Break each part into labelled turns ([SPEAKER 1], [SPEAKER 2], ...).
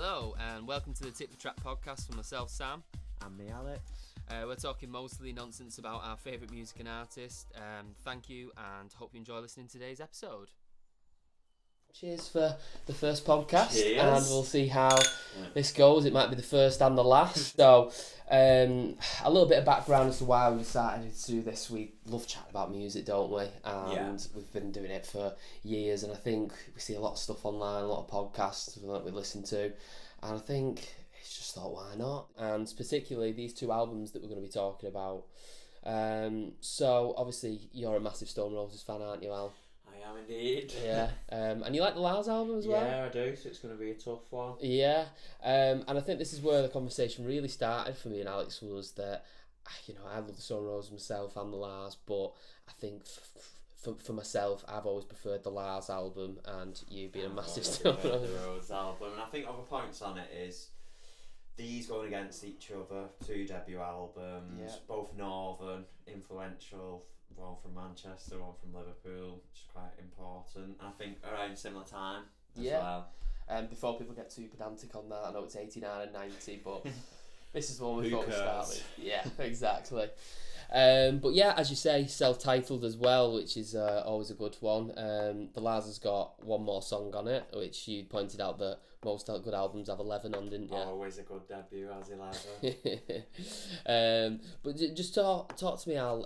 [SPEAKER 1] Hello and welcome to the Tip the Trap podcast from myself, Sam.
[SPEAKER 2] And me, Alex.
[SPEAKER 1] We're talking mostly nonsense about our favourite music and artist. Thank you and hope you enjoy listening to today's episode. Cheers for the first podcast.
[SPEAKER 2] Cheers.
[SPEAKER 1] And we'll see how this goes. It might be the first and the last. So a little bit of background as to why we decided to do this. We love chatting about music, don't we? And we've been doing it for years, and I think we see a lot of stuff online, a lot of podcasts that we listen to, and I think it's just thought, why not? And particularly these two albums that we're going to be talking about. So obviously you're a massive Stone Roses fan, aren't you, Al?
[SPEAKER 2] I am indeed.
[SPEAKER 1] Yeah. And you like the Lars album as well?
[SPEAKER 2] Yeah, I do, so it's going to be a tough one.
[SPEAKER 1] Yeah. And I think this is where the conversation really started for me and Alex, was that, you know, I love the Stone Roses myself and the Lars, but I think for myself, I've always preferred the Lars album, and you being a massive Stone
[SPEAKER 2] Roses album. And I think other points on it is these going against each other, two debut albums, both northern, influential, one from Manchester, one from Liverpool, which is quite important. And I think around similar time as well.
[SPEAKER 1] Before people get too pedantic on that, I know it's 89 and 90, but this is the one we thought we'd start with. Yeah, exactly. But yeah, as you say, self-titled as well, which is always a good one. The Lars has got one more song on it, which you pointed out that most good albums have 11 on, didn't you?
[SPEAKER 2] Always a good debut, has 11.
[SPEAKER 1] But just talk to me, Al,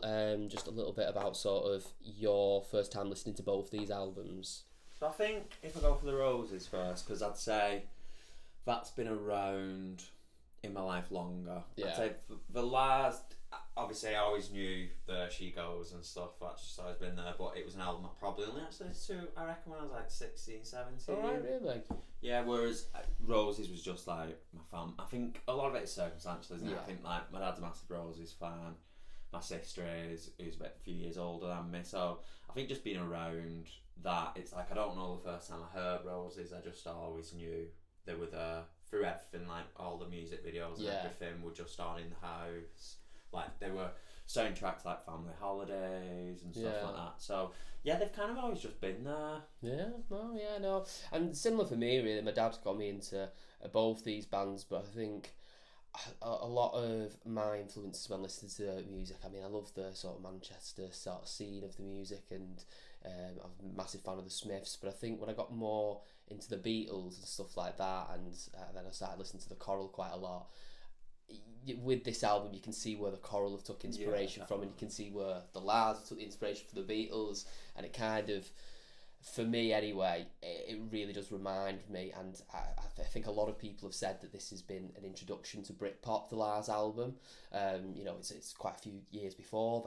[SPEAKER 1] just a little bit about sort of your first time listening to both these albums.
[SPEAKER 2] So I think if I go for the Roses first, because I'd say that's been around in my life longer.
[SPEAKER 1] Yeah.
[SPEAKER 2] I'd say the Lars, obviously I always knew There She Goes and stuff, that's just always been there, but it was an album I probably only actually listened to, I reckon, when I was like 16, 17.
[SPEAKER 1] Alright, really?
[SPEAKER 2] Yeah, whereas Roses was just like my fam. I think a lot of it is circumstantial, isn't it? I think like my dad's a massive Roses fan, my sister is, who's a few years older than me, so I think just being around that, it's like I don't know the first time I heard Roses, I just always knew they were there through everything, like all the music videos and everything were just on in the house. Like they were soundtracks like Family Holidays and stuff like that. So yeah, they've kind of always just been there.
[SPEAKER 1] Yeah, no. And similar for me, really. My dad's got me into both these bands, but I think a lot of my influences when listening to music, I mean, I love the sort of Manchester sort of scene of the music, and I'm a massive fan of the Smiths, but I think when I got more into the Beatles and stuff like that, and then I started listening to the Coral quite a lot, with this album you can see where the Coral have took inspiration from, and you can see where the Lars took the inspiration from the Beatles, and it kind of, for me anyway, it really does remind me, and I think a lot of people have said that this has been an introduction to Britpop, the Lars album. You know, it's quite a few years before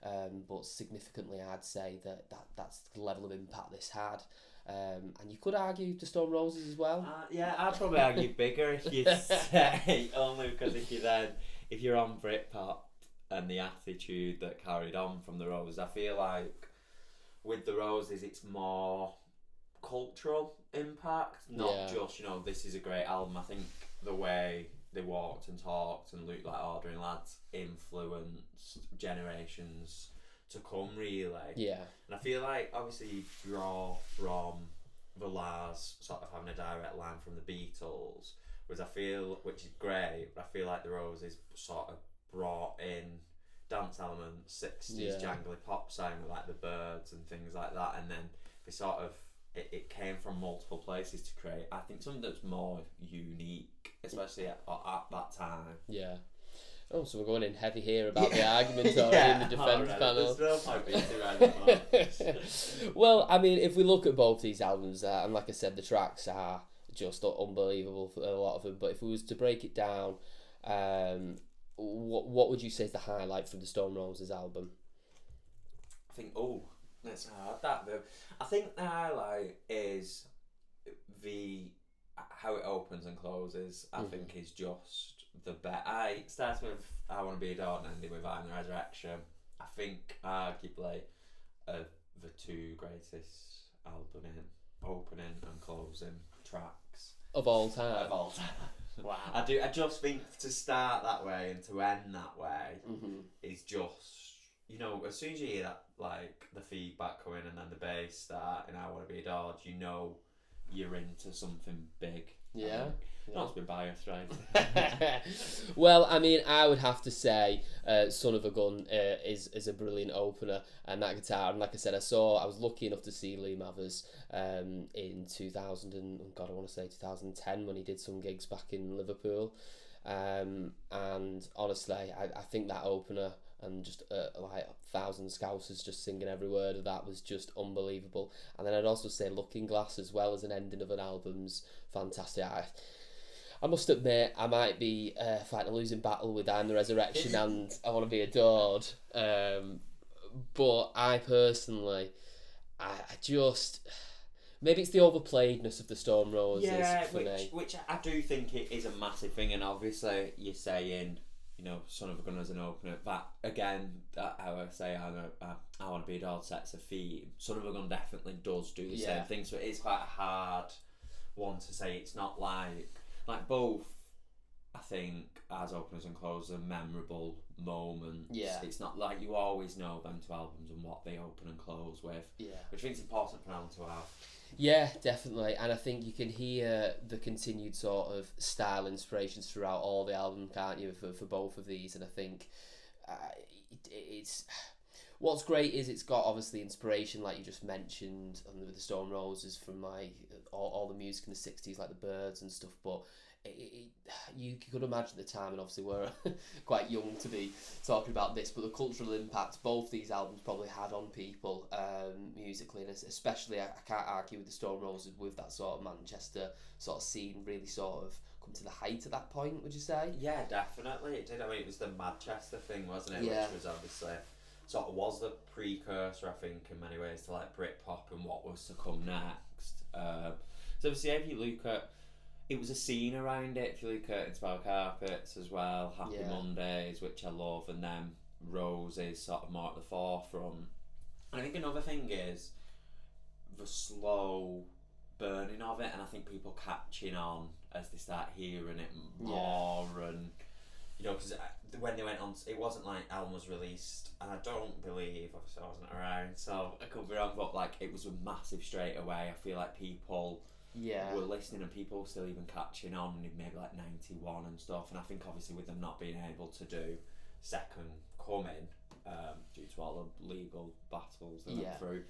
[SPEAKER 1] that, but significantly I'd say that's the level of impact this had. And you could argue the Stone Roses as well.
[SPEAKER 2] Yeah, I'd probably argue bigger if you say, only because if you're on Britpop and the attitude that carried on from the Roses, I feel like with the Roses it's more cultural impact, not just, you know, this is a great album. I think the way they walked and talked and looked like ordinary lads influenced generations to come, really.
[SPEAKER 1] Yeah.
[SPEAKER 2] And I feel like obviously you draw from the Lars sort of having a direct line from the Beatles, whereas I feel, which is great, but I feel like the Roses sort of brought in dance elements, 60s jangly pop sound with like the Birds and things like that, and then they sort of it came from multiple places to create, I think, something that's more unique, especially at that time.
[SPEAKER 1] Yeah. Oh, so we're going in heavy here about the arguments already in the defence panel. Well, I mean, if we look at both these albums, and like I said, the tracks are just unbelievable for a lot of them, but if we was to break it down, what would you say is the highlight from the Stone Roses album?
[SPEAKER 2] I think, that's hard, that though. I think the highlight is how it opens and closes. I think is just the best. It starts with I Want to Be Adored and ending with I'm the Resurrection. I think arguably the two greatest opening and closing tracks
[SPEAKER 1] of all time.
[SPEAKER 2] Wow. I just think to start that way and to end that way is just, you know, as soon as you hear that, like the feedback coming and then the bass start and I Want to Be Adored, you know you're into something big.
[SPEAKER 1] Yeah.
[SPEAKER 2] Not to be biased, right?
[SPEAKER 1] Well, I mean, I would have to say Son of a Gun is a brilliant opener, and that guitar, and like I said, I was lucky enough to see Lee Mathers in 2000 and, God, I want to say 2010 when he did some gigs back in Liverpool, and honestly, I think that opener and just like 1,000 Scousers just singing every word of that was just unbelievable. And then I'd also say Looking Glass as well as an ending of an album's fantastic. I must admit, I might be fighting a losing battle with I'm the Resurrection and I Want to Be Adored. But I personally, I just... Maybe it's the overplayedness of the Stone Roses for me.
[SPEAKER 2] Which I do think it is a massive thing, and obviously you're saying, you know, Son of a Gun as an opener. That, again, how I say I Want to Be Adored sets a theme. Son of a Gun definitely does do the same thing, so it is quite a hard one to say. It's not like both, I think, as openers and closers are memorable moments.
[SPEAKER 1] Yeah.
[SPEAKER 2] It's not like you always know them two albums and what they open and close with.
[SPEAKER 1] Yeah.
[SPEAKER 2] Which I think is important for them to have.
[SPEAKER 1] Yeah, definitely. And I think you can hear the continued sort of style inspirations throughout all the album, can't you, for both of these. And I think it's... What's great is it's got obviously inspiration, like you just mentioned, with the Stone Roses from like all the music in the 60s, like the Byrds and stuff, but you could imagine the time, and obviously we're quite young to be talking about this, but the cultural impact both these albums probably had on people musically, and especially I can't argue with the Stone Roses with that sort of Manchester sort of scene really sort of come to the height at that point, would you say?
[SPEAKER 2] Yeah, definitely it did. I mean, it was the Manchester thing, wasn't it?
[SPEAKER 1] Yeah.
[SPEAKER 2] Which was obviously sort of was the precursor, I think, in many ways to like Britpop and what was to come next. So obviously if you look at, it was a scene around it. If you look at Inspired Carpets as well, Happy Mondays, which I love, and then Roses sort of more at the forefront. And I think another thing is the slow burning of it, and I think people catching on as they start hearing it more, and you know, because when they went on, it wasn't like album was released, and I don't believe, obviously I wasn't around, so I could be wrong, but like it was a massive straight away. I feel like people were listening, and people were still even catching on in maybe like 91 and stuff, and I think obviously with them not being able to do Second Coming due to all the legal battles they went through,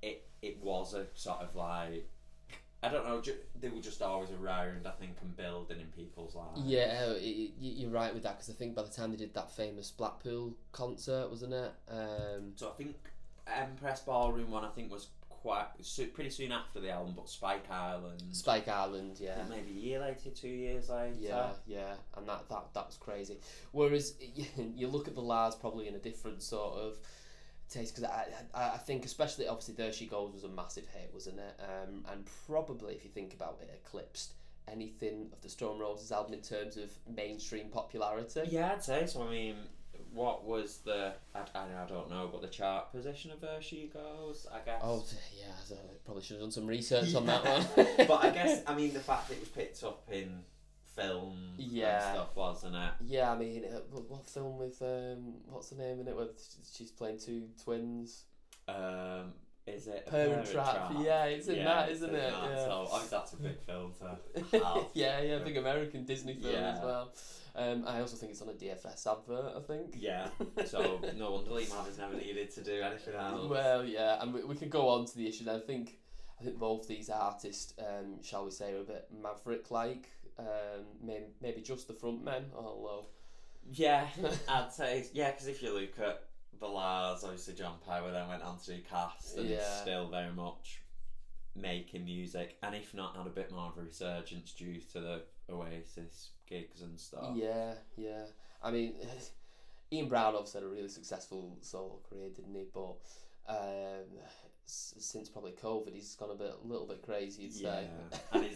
[SPEAKER 2] it was a sort of like, I don't know, they were just always around, I think, and building in people's lives.
[SPEAKER 1] Yeah, you're right with that, because I think by the time they did that famous Blackpool concert, wasn't it?
[SPEAKER 2] So I think Empress Ballroom one, I think, was pretty soon after the album, but Spike Island,
[SPEAKER 1] yeah.
[SPEAKER 2] Maybe a year later, 2 years later.
[SPEAKER 1] Yeah, and that was crazy. Whereas you look at the Lars probably in a different sort of taste, because I think especially obviously There She Goes was a massive hit, wasn't it? And probably, if you think about it, eclipsed anything of the Stone Roses album in terms of mainstream popularity.
[SPEAKER 2] Yeah, I'd say so. I mean, what was the, I don't know, but the chart position of There She Goes, I guess.
[SPEAKER 1] Oh yeah, so I probably should have done some research on that one.
[SPEAKER 2] But I guess, I mean, the fact that it was picked up in film and stuff, wasn't it?
[SPEAKER 1] Yeah, I mean, what film with what's the name in it where she's playing two twins?
[SPEAKER 2] Is it
[SPEAKER 1] Parent Trap? Yeah, it's in that, isn't it?
[SPEAKER 2] That.
[SPEAKER 1] Yeah.
[SPEAKER 2] So obviously that's a big film to have.
[SPEAKER 1] yeah, big American Disney film as well. I also think it's on a DFS advert, I think.
[SPEAKER 2] Yeah, so no wonder Lee Mathers never needed to do anything else.
[SPEAKER 1] Well, yeah, and we can go on to the issue. I think both these artists, shall we say, are a bit Maverick-like. Maybe just the front men, although...
[SPEAKER 2] Yeah, I'd say, because if you look at the Lars, obviously John Power then went on to do Cast, and it's still very much making music, and if not, had a bit more of a resurgence due to the Oasis gigs and stuff.
[SPEAKER 1] Yeah. I mean, Ian Brown obviously had a really successful solo career, didn't he? But since probably COVID, he's gone a little bit crazy, you'd say.
[SPEAKER 2] And I think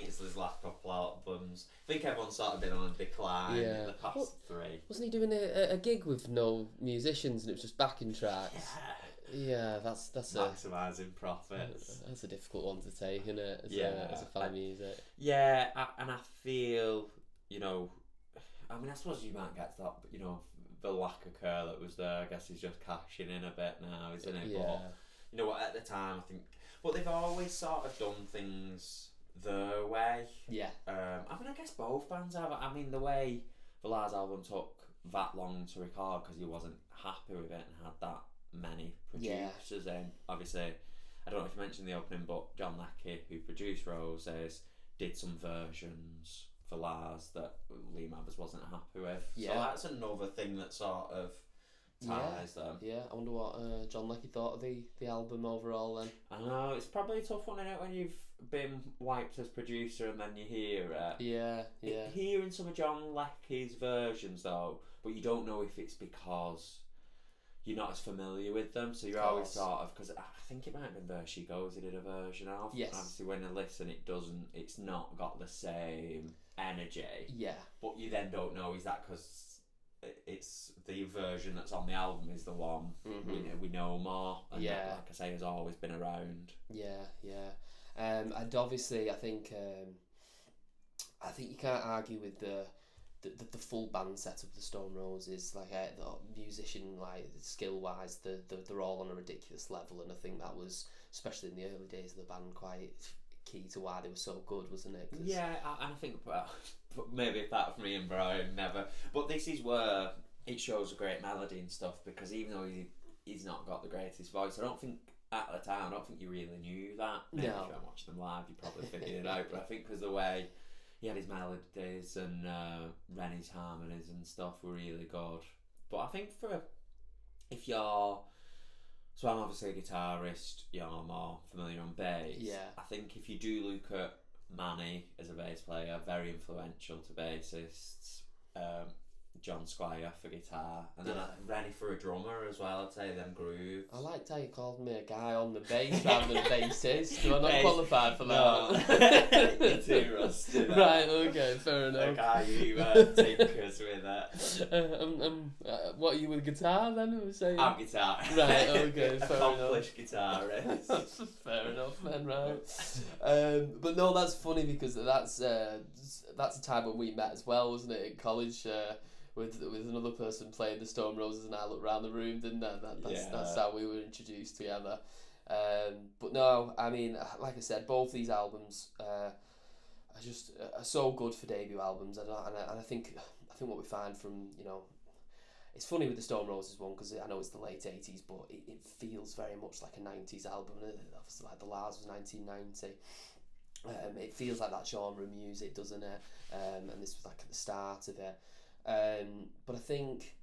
[SPEAKER 2] it's his last couple albums. I think everyone's sort of been on a decline in the past three.
[SPEAKER 1] Wasn't he doing a gig with no musicians and it was just backing tracks? Yeah, that's
[SPEAKER 2] maximising profits.
[SPEAKER 1] That's a difficult one to take, isn't it? As a fan of music.
[SPEAKER 2] Yeah, and I feel, you know, I mean, I suppose you might get to that, but you know, the lack of care that was there, I guess he's just cashing in a bit now, isn't it?
[SPEAKER 1] Yeah.
[SPEAKER 2] But you know what, at the time, I think But they've always sort of done things their way.
[SPEAKER 1] Yeah.
[SPEAKER 2] I mean, I guess both bands have. I mean, the way the Lars album took that long to record because he wasn't happy with it and had that many producers in. Obviously, I don't know if you mentioned the opening, but John Leckie, who produced Roses, did some versions for Lars that Lee Mavers wasn't happy with.
[SPEAKER 1] Yeah.
[SPEAKER 2] So that's another thing that sort of ties them.
[SPEAKER 1] Yeah, I wonder what John Leckie thought of the album overall then.
[SPEAKER 2] I know, it's probably a tough one, isn't it, when you've been wiped as producer and then you hear it.
[SPEAKER 1] Yeah.
[SPEAKER 2] Hearing some of John Leckie's versions though, but you don't know if it's because you're not as familiar with them, so you're always sort of, because I think it might have been There She Goes he did a version of.
[SPEAKER 1] Yes.
[SPEAKER 2] Obviously when you listen it's not got the same energy.
[SPEAKER 1] Yeah.
[SPEAKER 2] But you then don't know, is that because it's the version that's on the album is the one we know more, and that, like I say, has always been around.
[SPEAKER 1] Yeah. And obviously I think you can't argue with the full band setup of the Stone Roses. Like the musician, like skill wise, they're all on a ridiculous level, and I think that was, especially in the early days of the band, quite key to why they were so good, wasn't it?
[SPEAKER 2] Yeah, and I think maybe apart from Ian Brown, never. But this is where it shows a great melody and stuff, because even though he's not got the greatest voice, I don't think at the time, you really knew that. Maybe if you haven't watched them live, you probably figured it out. But I think because the way he had his melodies and Rennie's harmonies and stuff were really good. But I think if you're, so I'm obviously a guitarist, you're more familiar on bass.
[SPEAKER 1] Yeah.
[SPEAKER 2] I think if you do look at Manny as a bass player, very influential to bassists. John Squire for guitar, and then Rennie for a drummer as well. I'd say them grooves.
[SPEAKER 1] I liked how you called me a guy on the bass rather than bassist. Do I not
[SPEAKER 2] Bass.
[SPEAKER 1] qualify for
[SPEAKER 2] No.
[SPEAKER 1] that?
[SPEAKER 2] You're too rusty.
[SPEAKER 1] Right, okay, fair enough.
[SPEAKER 2] A guy who tinkers with it.
[SPEAKER 1] What are you with guitar then? I was saying.
[SPEAKER 2] I'm guitar.
[SPEAKER 1] Right, okay, fair
[SPEAKER 2] Accomplished guitarist.
[SPEAKER 1] Fair enough, then, right. But no, that's funny because that's a time when we met as well, wasn't it? In college, with another person playing the Stone Roses, and I looked around the room, didn't I? That's how we were introduced together. But no, I mean, like I said, both these albums are so good for debut albums, and I think what we find from, it's funny with the Stone Roses one, because I know it's the late 80s, but it feels very much like a 90s album. Obviously, like the Lars was 1990. It feels like that genre of music, doesn't it? And this was like at the start of it. But I think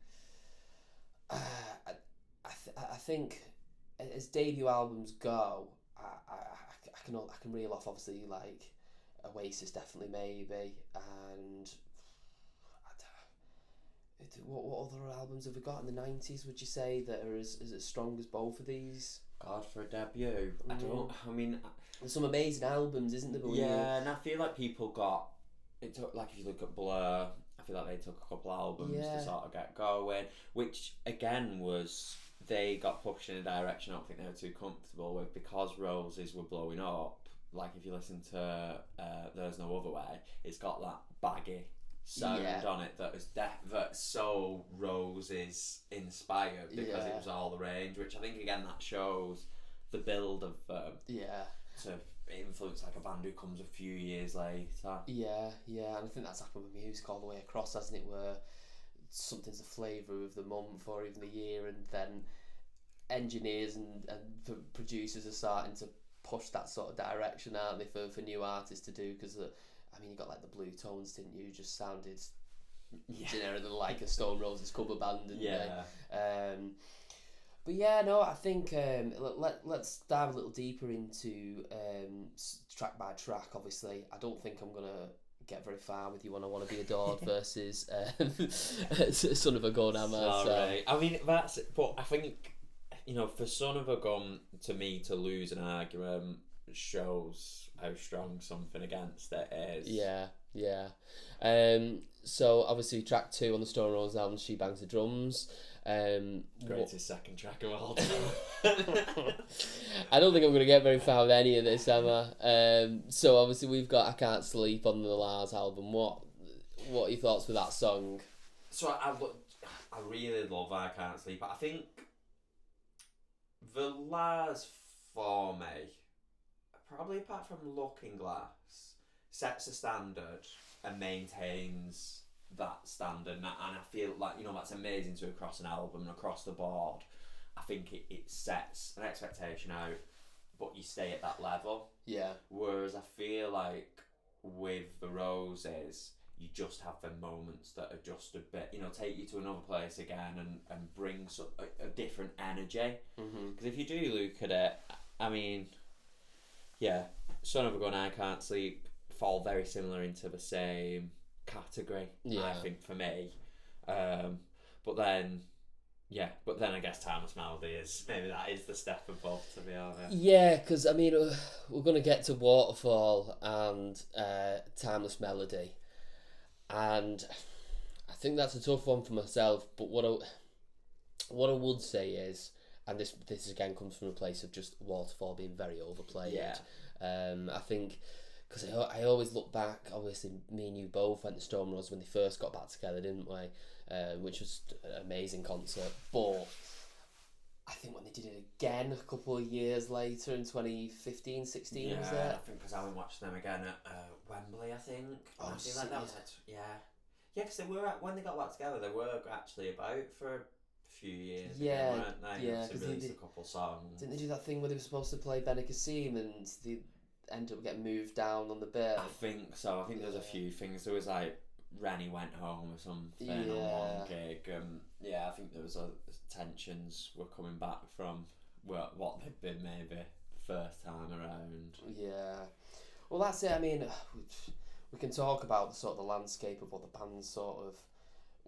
[SPEAKER 1] I think as debut albums go, I can reel off obviously like Oasis, definitely, maybe, and what other albums have we got in the 90s, would you say, that are as strong as both of these?
[SPEAKER 2] God, for a debut, I mean,
[SPEAKER 1] there's some amazing albums, isn't there?
[SPEAKER 2] And I feel like people got it took, like, if you look at Blur, I feel like they took a couple albums to sort of get going, which again was, they got pushed in a direction I don't think they were too comfortable with, because Roses were blowing up. Like if you listen to There's No Other Way, it's got that baggy sound on it that was that's so Roses inspired, because it was all the range, which I think again that shows the build of to influence like a band who comes a few years later. And I think that's happened with music all the way across, hasn't it, where something's the flavour of the month or even the year, and then engineers and producers are starting to push that sort of direction, aren't they, for new artists to do, because I mean, you got like the Blue Tones, didn't you, just sounded generically like a Stone Roses cover band, didn't but yeah, no, I think let's dive a little deeper into track by track. Obviously, I don't think I'm gonna get very far with you on I Want to Be Adored versus Son of a Gun, am I? Sorry. I mean, that's, but I think, for Son of a Gun, to me, to lose an argument shows how strong something against it is.
[SPEAKER 1] Yeah. So obviously track 2 on the Stone Roses album, She Bangs the Drums.
[SPEAKER 2] Greatest second track of all time.
[SPEAKER 1] I don't think I'm going to get very far with any of this, am I? So obviously we've got I Can't Sleep on the Lars album. What are your thoughts with that song?
[SPEAKER 2] So I really love I Can't Sleep. I think the Lars, for me, probably apart from Looking Glass, sets a standard and maintains that standard, and I feel like, you know, that's amazing to across an album and across the board. I think it sets an expectation out, but you stay at that level.
[SPEAKER 1] Yeah.
[SPEAKER 2] Whereas I feel like with the Roses, you just have the moments that are just a bit, you know, take you to another place again and bring a different energy. Because if you do look at it, I mean, yeah, Son of a Gun, I Can't Sleep fall very similar into the same category, I think, for me. But then I guess Timeless Melody is, maybe that is the step above, to be honest.
[SPEAKER 1] Yeah, because, I mean, we're going to get to Waterfall and Timeless Melody. And I think that's a tough one for myself. But what I would say is, and this again comes from a place of just Waterfall being very overplayed.
[SPEAKER 2] Yeah.
[SPEAKER 1] I think, because I always look back, obviously me and you both went to Stone Roses when they first got back together, didn't we? Which was an amazing concert. But I think when they did it again a couple of years later in 2015, 16, was it?
[SPEAKER 2] I think because I went watched them again at Wembley, I think.
[SPEAKER 1] Oh,
[SPEAKER 2] I feel like that was yeah, because they were, when they got back together, they were actually about for a few years.
[SPEAKER 1] Yeah,
[SPEAKER 2] weren't they?
[SPEAKER 1] yeah,
[SPEAKER 2] They released a couple songs.
[SPEAKER 1] Didn't they do that thing where they were supposed to play Bene Kassim and they ended up getting moved down on the bit?
[SPEAKER 2] I think so. I think there was a few things. There was like Rennie went home or something on one gig. I think there was tensions were coming back from what they'd been maybe the first time around.
[SPEAKER 1] Yeah. Well, that's it. I mean, we can talk about the sort of the landscape of what the band sort of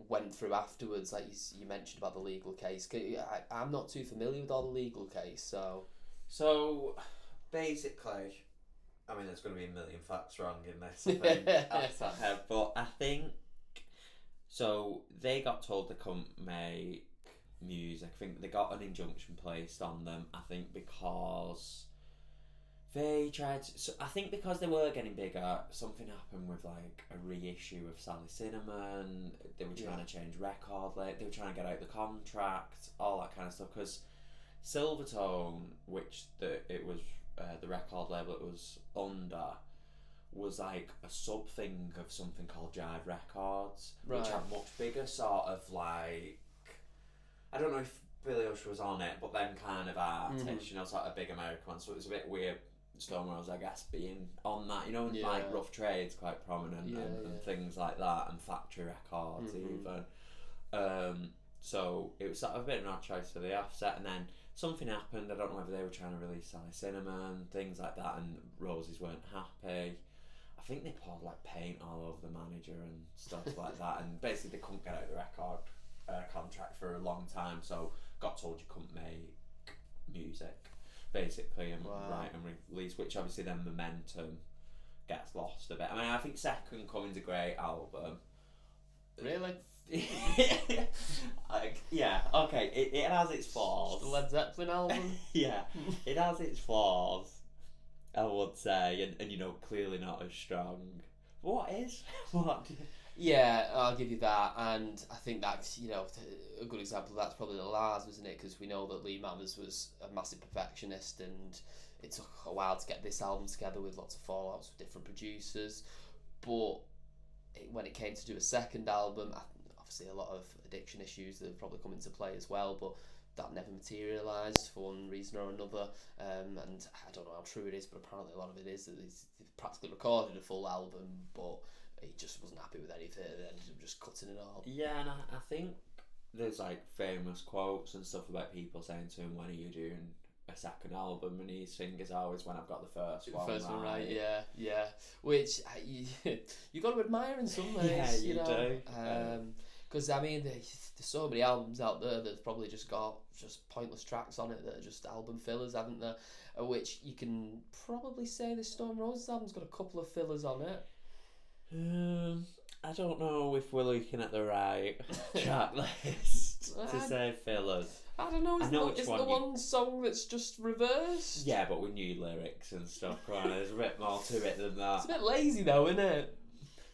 [SPEAKER 1] went through afterwards. Like you mentioned about the legal case. I'm not too familiar with all the legal case, so.
[SPEAKER 2] So, basically, I mean, there's going to be a million facts wrong in this, I think, but I think, so they got told they couldn't make music. I think they got an injunction placed on them, I think because they tried to, so I think because they were getting bigger, something happened with like a reissue of Sally Cinnamon. They were trying to change record, like they were trying to get out the contract, all that kind of stuff, because Silvertone, which it was the record label it was under, was like a sub thing of something called Jive Records, which had much bigger sort of like, I don't know if Billy Ocean was on it, but then kind of artists, you know, sort of big American one. So it was a bit weird, Stone Roses, I guess, being on that, you know, like Rough Trade's quite prominent and things like that, and Factory Records even. So it was sort of a bit of an odd choice for the offset, and then something happened. I don't know whether they were trying to release Sally Cinnamon, things like that, and Roses weren't happy. I think they poured like paint all over the manager and stuff like that, and basically they couldn't get out the record contract for a long time, so got told you couldn't make music, basically, and write and release, which obviously then momentum gets lost a bit. I mean, I think Second Coming's a great album.
[SPEAKER 1] Really?
[SPEAKER 2] Like, yeah, okay, it has its flaws.
[SPEAKER 1] The Led Zeppelin album?
[SPEAKER 2] Yeah, it has its flaws, I would say, and you know, clearly not as strong. But what is? What?
[SPEAKER 1] Yeah, I'll give you that, and I think that's, you know, a good example of that's probably the Lars, wasn't it? Because we know that Lee Manners was a massive perfectionist, and it took a while to get this album together with lots of fallouts with different producers. But when it came to do a second album, obviously a lot of addiction issues that have probably come into play as well, but that never materialised for one reason or another, and I don't know how true it is, but apparently a lot of it is that he's practically recorded a full album, but he just wasn't happy with anything and ended up just cutting it all.
[SPEAKER 2] Yeah, and I think there's like famous quotes and stuff about people saying to him, when are you doing a second album? And his thing is always, when I've got the first one
[SPEAKER 1] right. Yeah, which you got to admire in some ways.
[SPEAKER 2] Yeah, you
[SPEAKER 1] know?
[SPEAKER 2] do.
[SPEAKER 1] Because I mean, there's so many albums out there that's probably just got just pointless tracks on it that are just album fillers, haven't there? Which you can probably say the Stone Roses album's got a couple of fillers on it.
[SPEAKER 2] I don't know if we're looking at the right track list to say fillers.
[SPEAKER 1] I don't know. Is the one song that's just reversed?
[SPEAKER 2] Yeah, but with new lyrics and stuff. Come on, there's a bit more to it than that.
[SPEAKER 1] It's a bit lazy though, isn't it?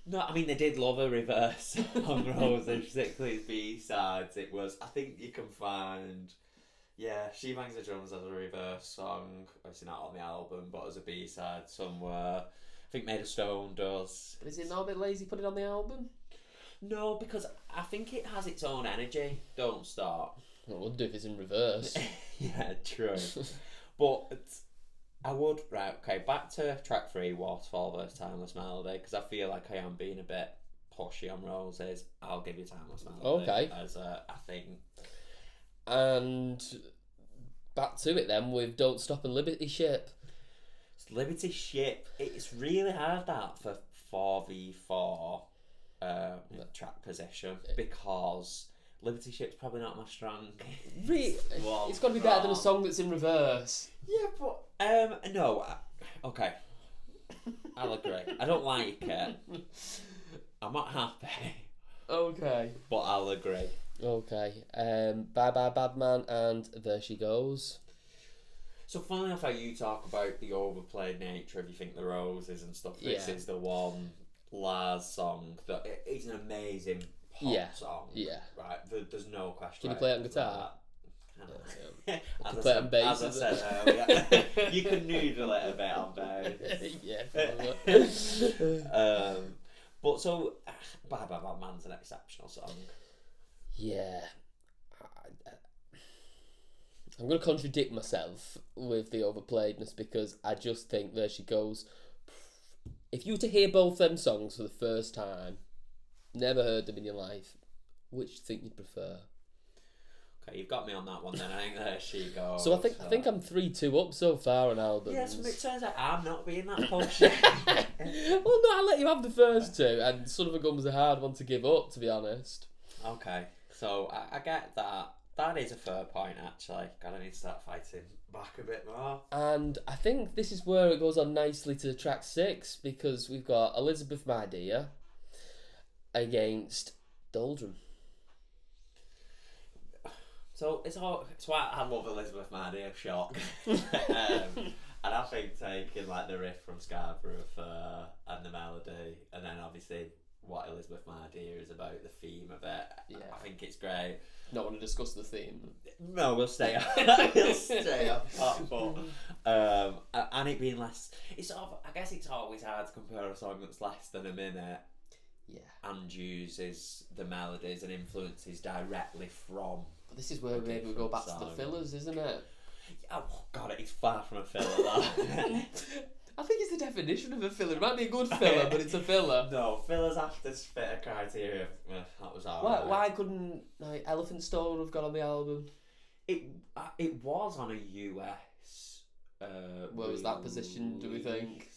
[SPEAKER 2] No, I mean, they did love a reverse on Roses, particularly B-sides. It was, I think you can find Yeah, She Bangs the Drums as a reverse song. Obviously not on the album, but as a B-side somewhere. I think Made of Stone does.
[SPEAKER 1] But is it not a bit lazy putting it on the album?
[SPEAKER 2] No, because I think it has its own energy. Don't Start.
[SPEAKER 1] I wonder if it's in reverse.
[SPEAKER 2] Yeah, true. But I would, right, okay, back to track 3, Waterfall vs Timeless Melody, because I feel like I am being a bit pushy on Roses. I'll give you Timeless Melody.
[SPEAKER 1] Okay.
[SPEAKER 2] As a thing.
[SPEAKER 1] And back to it then with Don't Stop and Liberty Ship.
[SPEAKER 2] Liberty Ship, it's really hard that for 4v4 track position, because Liberty Ship's probably not my strong.
[SPEAKER 1] Really? It's got to be better than a song that's in reverse.
[SPEAKER 2] Yeah, but no. Okay, I'll agree. I don't like it. I'm not happy.
[SPEAKER 1] Okay.
[SPEAKER 2] But I'll agree.
[SPEAKER 1] Okay. Bye Bye Badman and There She Goes.
[SPEAKER 2] So funnily enough, how you talk about the overplayed nature of You Think the Roses and stuff. This is the one Lars song that it's an amazing pop song. Yeah. Right. There's no question.
[SPEAKER 1] Can you play it on guitar?
[SPEAKER 2] As
[SPEAKER 1] play it on bass.
[SPEAKER 2] As I said earlier, you can noodle it a bit on bass.
[SPEAKER 1] Yeah.
[SPEAKER 2] But so, Bye Bye Bad Man's an exceptional song.
[SPEAKER 1] Yeah. I'm going to contradict myself with the overplayedness, because I just think There She Goes. If you were to hear both them songs for the first time, never heard them in your life, which do you think you'd prefer?
[SPEAKER 2] Okay, you've got me on that one then. I think There She Goes.
[SPEAKER 1] So I think I'm 3-2 up so far on albums.
[SPEAKER 2] Yes, it turns out I'm not being that pushy.
[SPEAKER 1] Well, no, I'll let you have the first two, and Son of a Gun's a hard one to give up, to be honest.
[SPEAKER 2] Okay, so I get that. That is a fair point, actually. Gotta need to start fighting back a bit more.
[SPEAKER 1] And I think this is where it goes on nicely to track 6, because we've got Elizabeth My Dear against Doldrum.
[SPEAKER 2] So it's why I love Elizabeth My Dear, shock. And I think taking like the riff from Scarborough Fair and the melody, and then obviously what Elizabeth My Dear is about, the theme of it. Yeah. I think it's great.
[SPEAKER 1] Not want to discuss the theme.
[SPEAKER 2] No, we'll stay on. We'll stay on that. But and it being less, it's I guess it's always hard to compare a song that's less than a minute. Yeah. And uses the melodies and influences directly from.
[SPEAKER 1] But this is where maybe we go back to the fillers, isn't it?
[SPEAKER 2] Oh God, it's far from a filler though.
[SPEAKER 1] I think it's the definition of a filler. It might be a good filler, but it's a filler.
[SPEAKER 2] No, fillers have to fit a criteria. That was alright.
[SPEAKER 1] Why couldn't Elephant Stone have got on the album?
[SPEAKER 2] It was on a US.
[SPEAKER 1] Where was that position, do we think?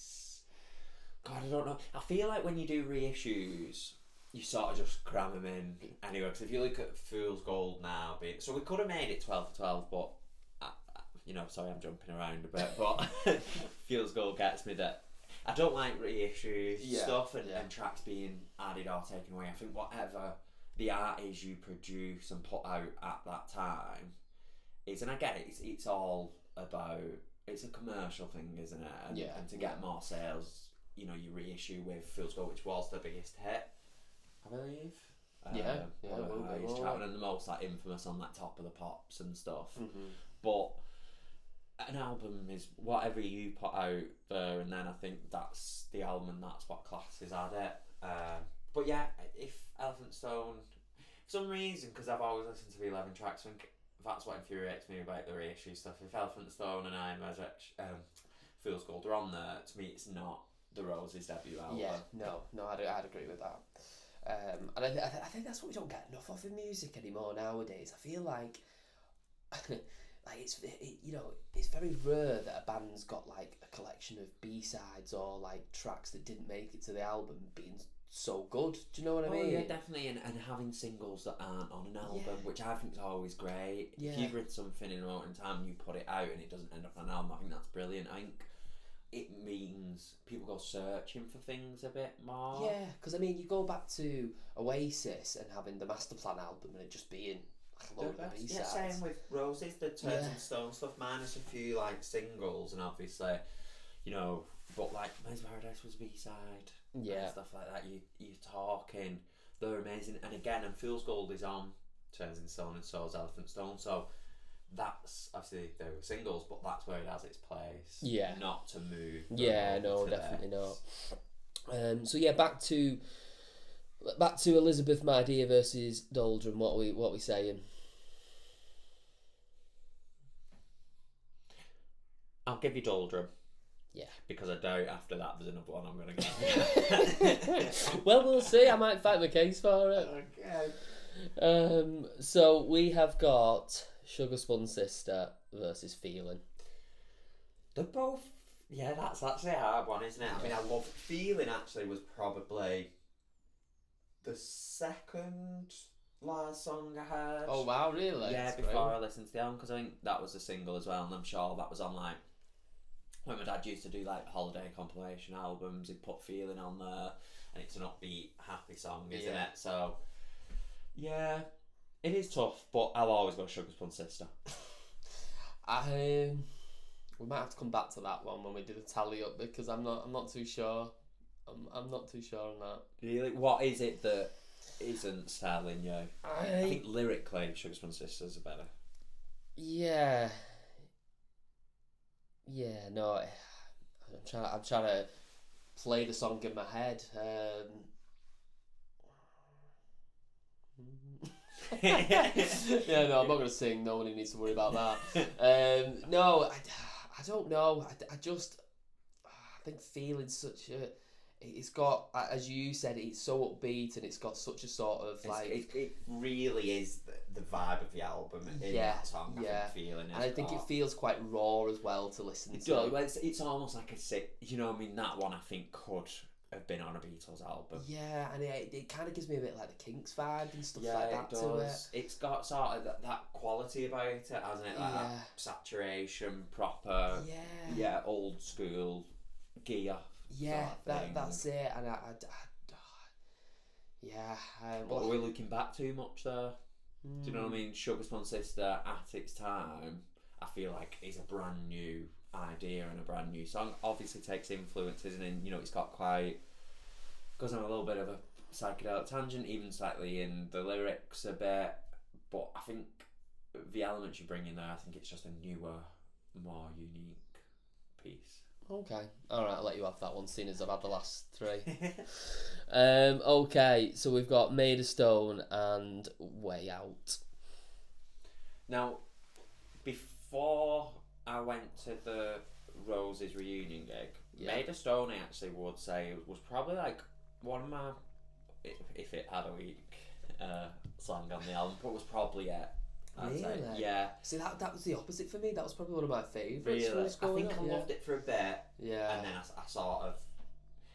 [SPEAKER 2] God, I don't know. I feel like when you do reissues, you sort of just cram them in anyway. Because if you look at Fool's Gold now, so we could have made it 12 for 12, but sorry, I'm jumping around a bit, but Fool's Gold gets me that I don't like reissues stuff and tracks being added or taken away. I think whatever the art is you produce and put out at that time is, and I get it, it's all about, it's a commercial thing, isn't it? And to get more sales, you reissue with Fool's Gold, which was the biggest hit, I believe. And the most infamous on top of the pops and stuff. Mm-hmm. But an album is whatever you put out there, and then I think that's the album and that's what classes at it. But yeah, if Elephant Stone, for some reason, because I've always listened to the 11 tracks, I think that's what infuriates me about the reissue stuff. If Elephant Stone and Iron Resurrection, Fool's Gold are on there, to me it's not the Roses' debut album.
[SPEAKER 1] Yeah, no, I'd agree with that. And I think that's what we don't get enough of in music anymore nowadays. I feel like it's very rare that a band's got like a collection of B-sides or like tracks that didn't make it to the album being so good. Do you know what I mean?
[SPEAKER 2] Yeah, definitely. And having singles that aren't on an album, which I think is always great. Yeah. If you've written something in a moment in time and you put it out and it doesn't end up on an album, I think that's brilliant. I think it means people go searching for things a bit more.
[SPEAKER 1] Yeah, because you go back to Oasis and having the Masterplan album and it just being like a load of B-sides.
[SPEAKER 2] Yeah, same with Roses, the Turns and Stones stuff, minus a few singles, and obviously, but Maze Paradise was a B-side. Yeah. And stuff like that. You're talking, they're amazing. And again, and Fool's Gold is on Turns and Stone, and so is Elephant Stone. So that's obviously they were singles, but that's where it has its place.
[SPEAKER 1] Yeah.
[SPEAKER 2] Not to move.
[SPEAKER 1] Yeah, no, definitely not. So yeah, back to Elizabeth, My Dear versus Doldrum. What we saying?
[SPEAKER 2] I'll give you Doldrum.
[SPEAKER 1] Yeah.
[SPEAKER 2] Because I doubt after that there's another one I'm going to get.
[SPEAKER 1] Well, we'll see. I might fight the case for it.
[SPEAKER 2] Okay.
[SPEAKER 1] So we have got Sugar Spun Sister versus Feeling.
[SPEAKER 2] They're both... Yeah, that's actually a hard one, isn't it? I mean, I love... Feeling actually was probably the second last song I heard.
[SPEAKER 1] Oh, wow, really?
[SPEAKER 2] Yeah,
[SPEAKER 1] That's
[SPEAKER 2] before
[SPEAKER 1] great.
[SPEAKER 2] I listened to the album, because I think that was a single as well, and I'm sure that was on, like... When my dad used to do, like, holiday compilation albums, he'd put Feeling on there, and it's an upbeat, happy song, isn't it? So, yeah, it is tough, but I'll always go Sugar Spun Sister.
[SPEAKER 1] We might have to come back to that one when we do the tally up, because I'm not too sure. I'm not too sure on that.
[SPEAKER 2] Really? What is it that isn't selling you? I think lyrically, Sugar Spun Sisters are better.
[SPEAKER 1] Yeah. Yeah, no, I'm trying to play the song in my head. Yeah, no, I'm not going to sing. Nobody needs to worry about that. No, I don't know. I think Feeling such a... It's got, as you said, it's so upbeat and it's got such a sort of like...
[SPEAKER 2] It really is the vibe of the album in that song, I think, Feeling.
[SPEAKER 1] And I think it feels quite raw as well to listen to.
[SPEAKER 2] Does. Well, it's almost like a sick... You know what I mean? That one I think could have been on a Beatles album.
[SPEAKER 1] Yeah, and it kind of gives me a bit like the Kinks vibe and stuff like that.
[SPEAKER 2] Yeah, it does. It's got sort of that quality about it, hasn't it? Like that saturation, proper, old school gear.
[SPEAKER 1] Yeah,
[SPEAKER 2] sort of
[SPEAKER 1] that's it. And
[SPEAKER 2] but are we looking back too much there? Do you know what I mean? Sugar Spun Sister at its time, I feel like is a brand new idea and a brand new song. Obviously takes influences, and then it's got quite, goes on a little bit of a psychedelic tangent, even slightly in the lyrics a bit. But I think the elements you bring in there, I think it's just a newer, more unique piece.
[SPEAKER 1] Okay, alright, I'll let you have that one, seeing as I've had the last three. Okay, so we've got Made of Stone and Way Out.
[SPEAKER 2] Now, before I went to the Roses reunion gig, Made of Stone, I actually would say, was probably like one of my, if it had a week, song on the album, but it was probably it.
[SPEAKER 1] Really?
[SPEAKER 2] Yeah.
[SPEAKER 1] See, that was the opposite for me. That was probably one of my favourites.
[SPEAKER 2] Really? I think I loved it for a bit.
[SPEAKER 1] Yeah.
[SPEAKER 2] And then I sort of...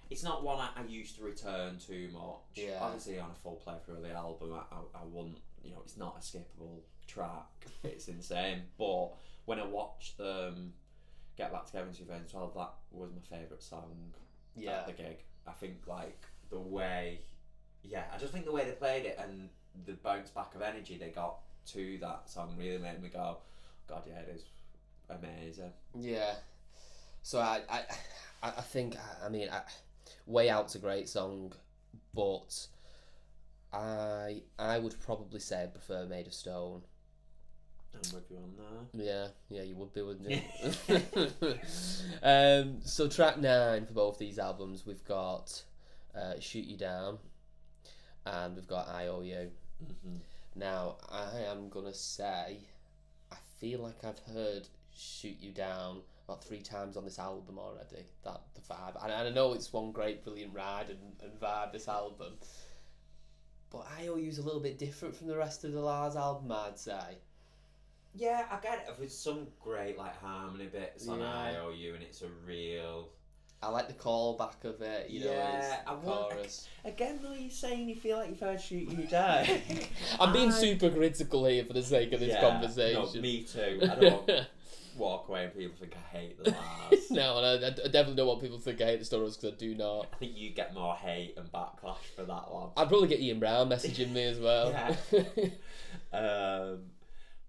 [SPEAKER 2] It's not one I used to return too much.
[SPEAKER 1] Yeah.
[SPEAKER 2] Obviously, on a full playthrough of the album, I wouldn't... it's not a skippable track. It's insane. But when I watched them get back together in 2012, that was my favourite song at the gig. I think, like, the way... Yeah, I just think the way they played it and the bounce back of energy they got to that song really made me go, God, yeah, it is amazing.
[SPEAKER 1] Yeah. So I think, Way Out's a great song, but I would probably say I prefer Made of Stone.
[SPEAKER 2] I'm with you on that.
[SPEAKER 1] Yeah, you would be, wouldn't you? So track 9 for both these albums, we've got Shoot You Down and we've got I Owe You.
[SPEAKER 2] Mm-hmm.
[SPEAKER 1] Now, I am going to say, I feel like I've heard Shoot You Down about 3 times on this album already, the vibe. And I know it's one great, brilliant ride and vibe, this album. But I Owe You's a little bit different from the rest of the Lars album, I'd say.
[SPEAKER 2] Yeah, I get it. There's some great, like, harmony bits on I Owe You, and it's a real...
[SPEAKER 1] I like the callback of it, the chorus.
[SPEAKER 2] Again, though, you're saying you feel like you've heard Shoot You Down.
[SPEAKER 1] I'm being super critical here for the sake of this conversation.
[SPEAKER 2] No, me too. I don't walk away and people think I hate the Lars.
[SPEAKER 1] No, I definitely don't want people to think I hate the Stones, because I do not.
[SPEAKER 2] I think you get more hate and backlash for that one.
[SPEAKER 1] I'd probably get Ian Brown messaging me as well.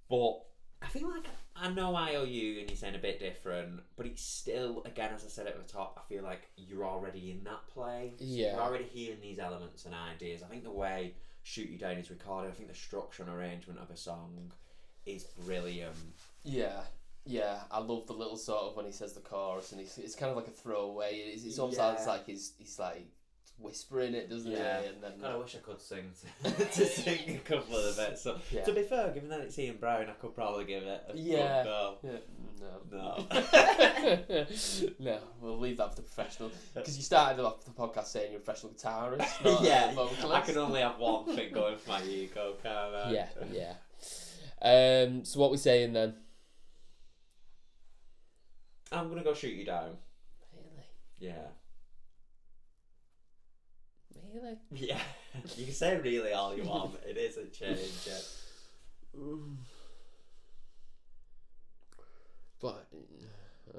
[SPEAKER 2] But I feel like I know I Owe You and you're saying a bit different, but it's still, again, as I said at the top, I feel like you're already in that place.
[SPEAKER 1] Yeah.
[SPEAKER 2] You're already hearing these elements and ideas. I think the way Shoot You Down is recorded, I think the structure and arrangement of a song is brilliant.
[SPEAKER 1] Yeah. Yeah, I love the little sort of when he says the chorus, and it's kind of like a throwaway. It's almost like he's like whispering it, doesn't he? And then
[SPEAKER 2] God, I wish I could sing to sing a couple of the bits. So, to be fair, given that it's Ian Brown, I could probably give it a good go. No.
[SPEAKER 1] No, we'll leave that for the professional. Because you started off the podcast saying you're a professional guitarist, not a vocalist.
[SPEAKER 2] I can only have one thing going for my ego, can't I?
[SPEAKER 1] Yeah. So what we saying then?
[SPEAKER 2] I'm gonna go Shoot You Down.
[SPEAKER 1] Really?
[SPEAKER 2] Yeah.
[SPEAKER 1] Really?
[SPEAKER 2] Yeah. You can say really all you want. It is a change.
[SPEAKER 1] But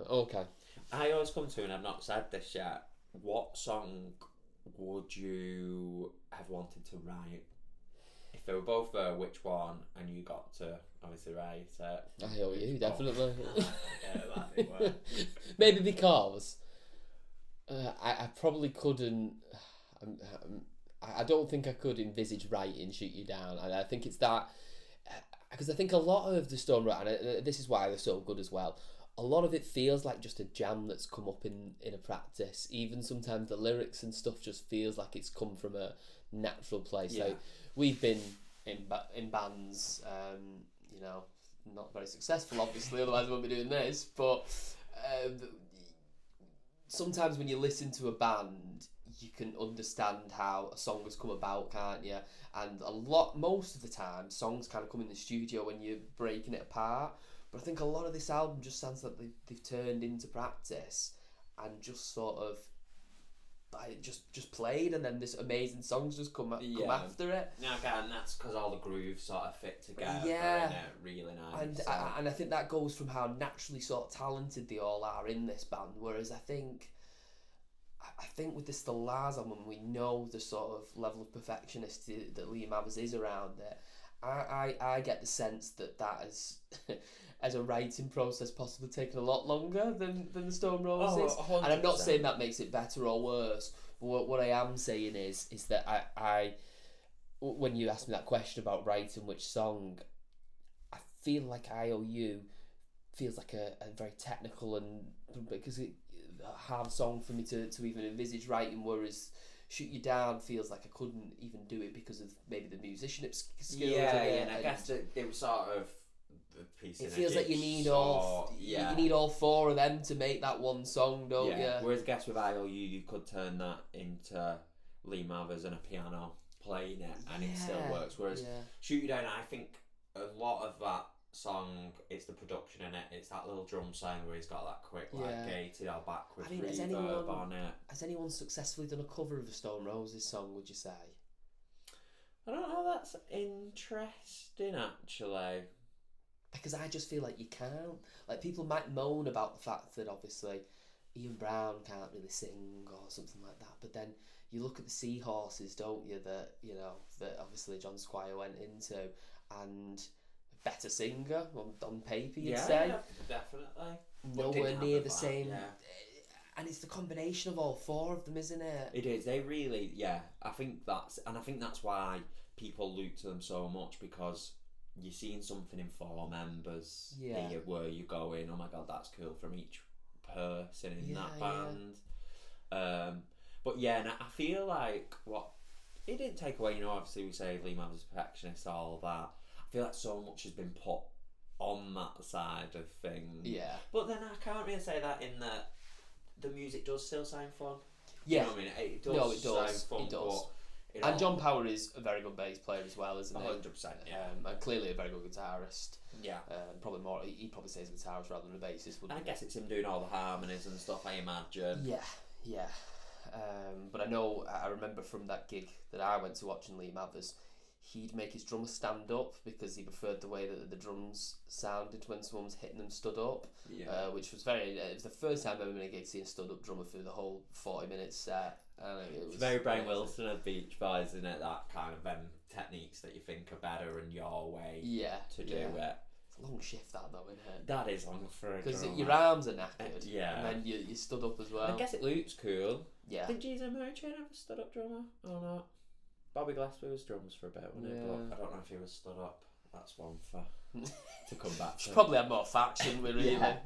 [SPEAKER 1] okay.
[SPEAKER 2] I always come to, and I've not said this yet, what song would you have wanted to write? If they were both there, which one? And you got to obviously write it.
[SPEAKER 1] I owe you, definitely.
[SPEAKER 2] Yeah,
[SPEAKER 1] maybe because I probably couldn't. I don't think I could envisage writing Shoot You Down, and I think it's that because I think a lot of the Stone Roses, and this is why they're so good as well. A lot of it feels like just a jam that's come up in a practice. Even sometimes the lyrics and stuff just feels like it's come from a natural place.
[SPEAKER 2] Yeah.
[SPEAKER 1] Like we've been in bands, you know, not very successful, obviously. Otherwise, we wouldn't be doing this. But sometimes when you listen to a band, you can understand how a song has come about, can't you? And most of the time, songs kind of come in the studio when you're breaking it apart. But I think a lot of this album just sounds like they've turned into practice and just sort of just played, and then this amazing songs just come after it.
[SPEAKER 2] Now again, that's because all the grooves sort of fit together.
[SPEAKER 1] Yeah,
[SPEAKER 2] and really nice.
[SPEAKER 1] And and I think that goes from how naturally sort of talented they all are in this band. Whereas I think with the Still Lars album, we know the sort of level of perfectionist that Liam Mathers is around it. I get the sense that has as a writing process possibly taken a lot longer than the Stone Roses.
[SPEAKER 2] Oh,
[SPEAKER 1] and I'm not saying that makes it better or worse, but what I am saying is that I when you asked me that question about writing which song, I feel like IOU feels like a very technical and because it a hard song for me to even envisage writing, whereas Shoot You Down feels like I couldn't even do it because of maybe the musicianship skills.
[SPEAKER 2] And I guess it was sort of the piece.
[SPEAKER 1] It feels like you need all four of them to make that one song, don't you?
[SPEAKER 2] Whereas I guess with IOU, you could turn that into Lee Mathers and a piano playing it, and it still works. Whereas Shoot You Down, I think a lot of that song, it's the production in it, it's that little drum sound where he's got that quick gated or backwards reverb on it.
[SPEAKER 1] Has anyone successfully done a cover of a Stone Roses song, would you say?
[SPEAKER 2] I don't know, that's interesting actually.
[SPEAKER 1] Because I just feel like you can't. Like people might moan about the fact that obviously Ian Brown can't really sing or something like that, but then you look at the Seahorses, don't you, that obviously John Squire went into, and better singer on paper, you'd say.
[SPEAKER 2] Yeah, definitely.
[SPEAKER 1] Nowhere near the same. Yeah. And it's the combination of all four of them, isn't it?
[SPEAKER 2] It is. They really, I think that's why people look to them so much, because you're seeing something in four members here where you're going, oh my god, that's cool from each person in that band. But and I feel like it didn't take away, obviously we say Lee Mathers is a perfectionist, all that. I feel like so much has been put on that side of things. Yeah. But then I can't really say that in that the music does still sound fun.
[SPEAKER 1] Yeah.
[SPEAKER 2] You know what I mean? It does sound fun. It does.
[SPEAKER 1] But, and John Power is a very good bass player as well, isn't he?
[SPEAKER 2] 100%, yeah.
[SPEAKER 1] And clearly a very good guitarist.
[SPEAKER 2] Yeah.
[SPEAKER 1] Probably more, he'd probably say he's a guitarist rather than a bassist, wouldn't
[SPEAKER 2] he? I guess it's him doing all the harmonies and stuff, I imagine.
[SPEAKER 1] Yeah. But I remember from that gig that I went to watching Lee Mathers, he'd make his drummers stand up because he preferred the way that the drums sounded when someone was hitting them stood up. Yeah. Which was it was the first time I've ever been a gig seeing a stood up drummer through the whole 40 minutes set. It was
[SPEAKER 2] very Brian Wilson of Beach Boys, isn't it? That kind of techniques that you think are better and your way to do it.
[SPEAKER 1] It's a long shift that though, isn't it?
[SPEAKER 2] That is long for a
[SPEAKER 1] because your arms are knackered. And then you stood up as well.
[SPEAKER 2] I guess it looks cool.
[SPEAKER 1] Yeah.
[SPEAKER 2] Did Jesus Mary Chain have a stood up drummer or not? Bobby Gillespie was drums for a bit, wasn't it? But I don't know if he was stood up. that's one for to come back to.
[SPEAKER 1] Should probably have more facts, shouldn't we, really?
[SPEAKER 2] Yeah.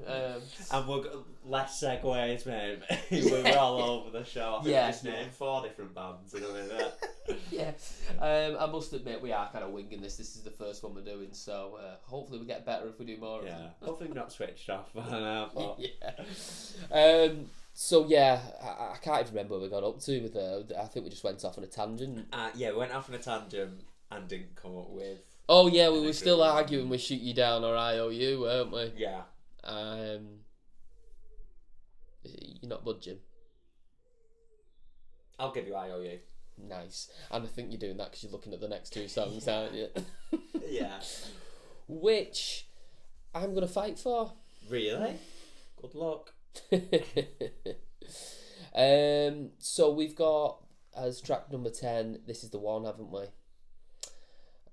[SPEAKER 2] And less segues, mate. We were all over the show. I think we just named 4 different bands in a minute.
[SPEAKER 1] Yeah. I must admit, we are kind of winging this. This is the first one we're doing, so hopefully we get better if we do more.
[SPEAKER 2] Yeah. Hopefully we're not switched off by now. But...
[SPEAKER 1] Yeah. So yeah, I can't even remember what we got up to with I think we just went off on a tangent.
[SPEAKER 2] Yeah, we went off on a tangent and didn't come up with.
[SPEAKER 1] Oh yeah, we were still arguing with Shoot You Down or IOU, weren't we?
[SPEAKER 2] Yeah.
[SPEAKER 1] You're not budging.
[SPEAKER 2] I'll give you IOU.
[SPEAKER 1] Nice. And I think you're doing that because you're looking at the next 2 songs, aren't you?
[SPEAKER 2] Yeah.
[SPEAKER 1] Which I'm going to fight for.
[SPEAKER 2] Really? Good luck.
[SPEAKER 1] So we've got as track number 10, This Is The One, haven't we?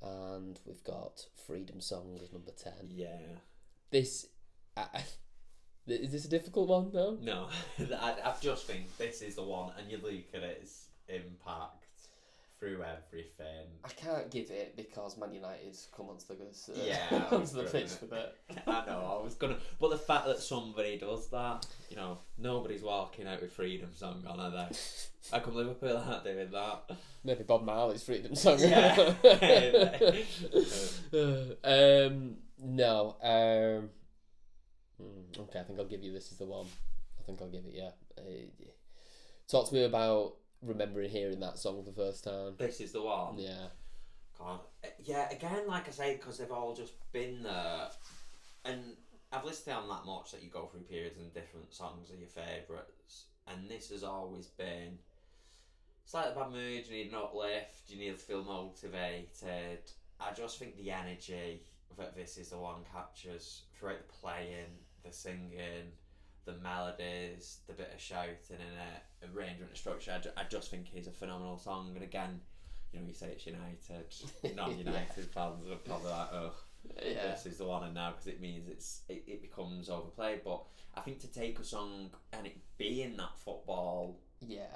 [SPEAKER 1] And we've got Freedom Song as number 10.
[SPEAKER 2] Yeah.
[SPEAKER 1] This... is this a difficult one, though?
[SPEAKER 2] No. I just think this is the one, and you look at its impact through everything.
[SPEAKER 1] I can't give it because Man United's come onto the pitch with it.
[SPEAKER 2] I know, I was gonna, but the fact that somebody does that, you know, nobody's walking out with Freedom Song on, are they? I come Liverpool aren't doing that.
[SPEAKER 1] Maybe Bob Marley's Freedom Song.
[SPEAKER 2] Yeah.
[SPEAKER 1] No. Okay, I think I'll give you This Is The One. I think I'll give it, yeah. Talk to me about remembering hearing that song the first time.
[SPEAKER 2] This Is The One.
[SPEAKER 1] Yeah.
[SPEAKER 2] God. Yeah, again, like I say, because they've all just been there. And I've listened to them that much that you go through periods and different songs are your favourites. And this has always been... It's like a bad mood, you need an uplift, you need to feel motivated. I just think the energy that This Is The One captures throughout the playing, the singing, the melodies, the bit of shouting in it, arrangement and structure. I just think it's a phenomenal song. And again, you know, you say it's United, non-United fans are probably like, oh, This Is The One, and now because it means it becomes overplayed. But I think to take a song and it be in that football